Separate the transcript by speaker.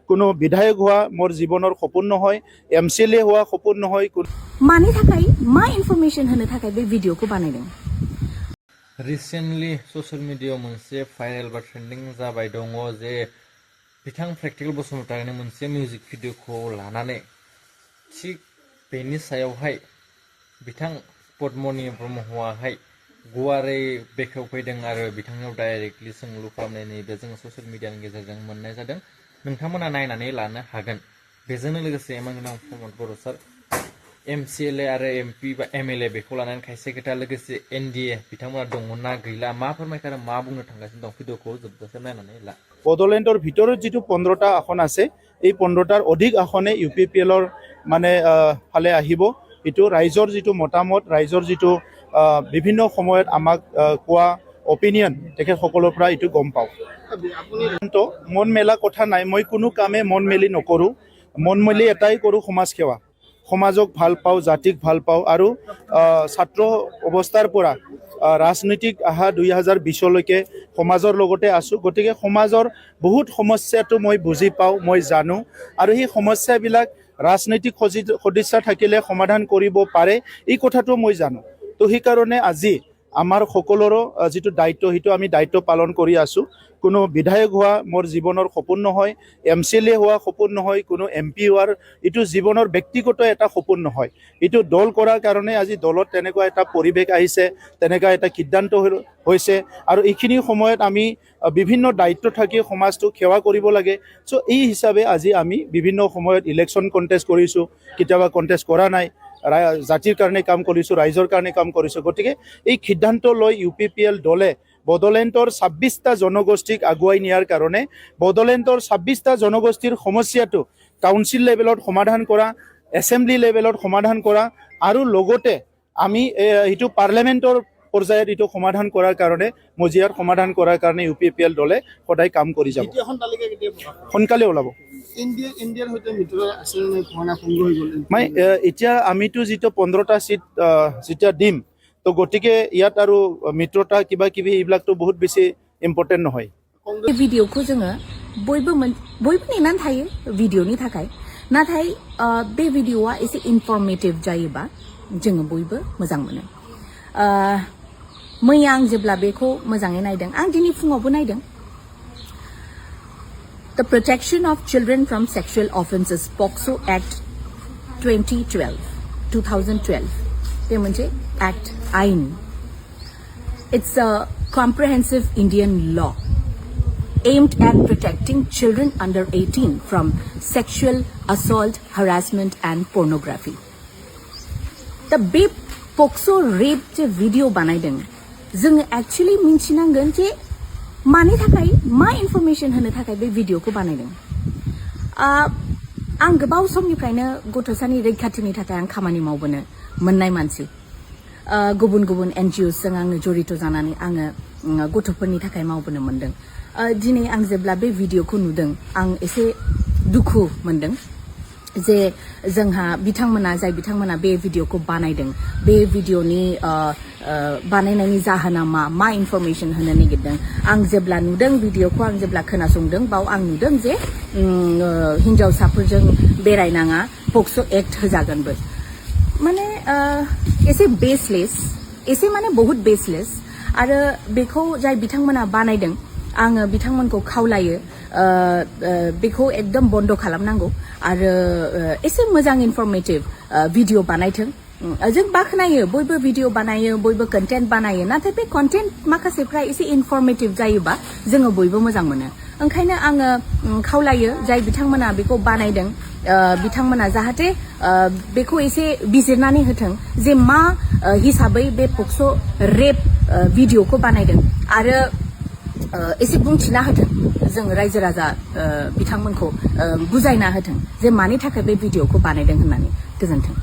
Speaker 1: কোনো বিধায়ক হওয়া মোর জীবনের সপোন নহয়, MCLA হওয়া সপোন নহয়।
Speaker 2: मानि थाखाय मा इनफरमेशन होनो थाखाय बे भिडिअखौ बानायदों?
Speaker 3: रिसेन्टलि ससियेल मिडियायाव मोनसे भाइरेल बा ट्रेन्डिं जाबाय दङ जे बिथां प्रेक्टिकल बसुमतारिनि मोनसे मिउजिक भिडिअखौ लानानै थिग बेनि सायावहाय बिथां पद्मनि ब्रह्मआहाय गुवारै बेखेवफैदों आरो बिथांनियाव डाइरेक्टलि सोंलु खालामनायनि बे जों ससियेल मिडियानि गेजेरजों मोननाय जादों। नोंथांमोना नायनानै लानो हागोन। बेजोंनो लोगोसे इमानगोनां प्रमद बर' सार MCLA आरो MP बा MLA बेखौ लानानै खायसे खोथा लोगोसे NDA बिथांमोना दङना गैला मा फोरमायखारो मा बुंनो थांगासिनो दं भिडिअखौ जोबजासिम नायनानै ला। বড়োলেণ্ডৰ ভিতৰত যিটো 15টা আসন আছে এই 15টাৰ অধিক আসনে UPPLৰ মানে ফালে আহিব। এইটো ৰাইজৰ যিটো মতামত, ৰাইজৰ যিটো বিভিন্ন সময়ত আমাক কোৱা অপিনিয়ন তেখেতসকলৰ পৰা এইটো গম পাওঁ। মন মেলা কথা নাই, মই কোনো কামে মন মেলি নকৰোঁ। মন মেলি এটাই কৰোঁ, সমাজ সেৱা। সমাজক ভাল পাওঁ, জাতিক ভাল পাওঁ আৰু ছাত্ৰ অৱস্থাৰ পৰা ৰাজনৈতিক আহা 2020লৈকে সমাজৰ লগতে আছোঁ। গতিকে সমাজৰ বহুত সমস্যাটো মই বুজি পাওঁ, মই জানো আৰু সেই সমস্যাবিলাক ৰাজনৈতিক সদিচ্ছা থাকিলে সমাধান কৰিব পাৰে এই কথাটো মই জানো। তো সেইকাৰণে আজি আমাৰ সকলোৰো যিটো দায়িত্ব সেইটো আমি দায়িত্ব পালন কৰি আছোঁ। কোনো বিধায়ক হোৱা মোৰ জীৱনৰ সপোন নহয়, MCLA হোৱা সপোন নহয়, কোনো MP হোৱাৰ এইটো জীৱনৰ ব্যক্তিগত এটা সপোন নহয়। এইটো দল কৰাৰ কাৰণে আজি দলত তেনেকুৱা এটা পৰিৱেশ আহিছে, তেনেকুৱা এটা সিদ্ধান্ত হৈছে আৰু এইখিনি সময়ত আমি বিভিন্ন দায়িত্ব থাকি সমাজটোক সেৱা কৰিব লাগে। চ' এই হিচাপে আজি আমি বিভিন্ন সময়ত ইলেকশ্যন কণ্টেষ্ট কৰিছোঁ, কেতিয়াবা কণ্টেষ্ট কৰা নাই, জাতিৰ কাৰণে কাম কৰিছোঁ, ৰাইজৰ কাৰণে কাম কৰিছোঁ। গতিকে এই সিদ্ধান্ত লৈ UPPL দলে বড়োলেণ্ডৰ 26টা জনগোষ্ঠীক আগুৱাই নিয়াৰ কাৰণে বড়োলেণ্ডৰ 26টা জনগোষ্ঠীৰ সমস্যাটো কাউন্সিল লেভেলত সমাধান কৰা, এছেম্বলি লেভেলত সমাধান কৰা আৰু লগতে আমি এইটো পাৰ্লিয়ামেণ্টৰ পৰ্যায়ত এইটো সমাধান কৰাৰ কাৰণে মজিয়াৰ সমাধান কৰাৰ কাৰণে UPPL দলে সদায় কাম কৰি যাব। সোনকালে ওলাব। মই এতিয়া আমিতো যিটো 15টা চিট যেতিয়া দিম, তো গতিকে ইয়াত আৰু মিত্ৰতা কিবা কিবি এইবিলাকতো বহুত বেছি ইম্পৰ্টেণ্ট নহয়।
Speaker 2: भिडिअखौ जोङो बयबो नेनानै थायो भिडिअनि थाखाय, नाथाय बे भिडिअआ एसे इनफर्मेटिभ जायोबा जोङो बयबो मोजां मोनो। मैया आं जेब्ला बेखौ मोजाङै नायदों, आं दिनै फुङावबो नायदों। The Protection of Children from Sexual Offences POCSO Act 2012 बे मोनसे एक्ट आइन। It's a comprehensive Indian law aimed at protecting children under 18 from sexual assault, harassment and pornography. The बे POCSO rape जे भिडिअ बानायदों, जोङो एक्चुअली मिन्थिनांगोन जे मानि थाखाय मा इनफरमेशन होनो थाखाय बे भिडिअखौ बानायदों। आं गोबाव समनिफ्रायनो गथ'सानि रैखाथिनि थाखाय आं खामानि मावबोनो मोननाय मानसि। गुबुन गुबुन NGOsजों आङो जड़ित जानानै आङो गथ'फोरनि थाखाय मावबोनो मोनदों। दिनै आं जेब्ला बे भिडिअखौ नुदों, आं एसे दुखु मोनदों जे जोंहा जाय बिथांमोना बे भिडिअखौ बानायदों, बे भिडिअनि बानायनायनि जाहोना मा इनफरमेशन होनो नागिरदों। आं जेब्ला नुदों भिडिअखौ, आं जेब्ला खोनासंदों, बाव आं नुदों जे हिन्जावसाफोरजों बेरायनाङा, POCSO एक्ट होजागोनबो। माने एसे बेसलेस, एसे माने बहुत बेसलेस। आरो बेखौ जाय बिथांमोना बानायदों, आङो बिथांमोनखौ खावलायो बेखौ एकदम बन्द खालामनांगौ आरो एसे मोजां इनफरमेटिभ भिडिअ बानायथों। जों बाख्नायो, बयबो भिडिअ बानायो, बयबो कन्टेन्ट बानायो, नाथाय बे कन्टेन्ट माखासेफ्रा एसे इनफरमेटिभ जायोबा जोङो बयबो मोजां मोनो। ओंखायनो आङो खावलायो जाय बिथांमोना बेखौ बानायदों, बिथांमोना जाहाथे बेखौ एसे बिजिरनानै होथों जे मा हिसाबै बे POCSO रेप भिडिअखौ बानायदों आरो एसे बुंथिना होथों। जों रायजो राजा बिथांमोनखौ बुजायना होथों जे मानि थाखाय बे भिडिअखौ बानायदों होननानै। गोजोन्थों।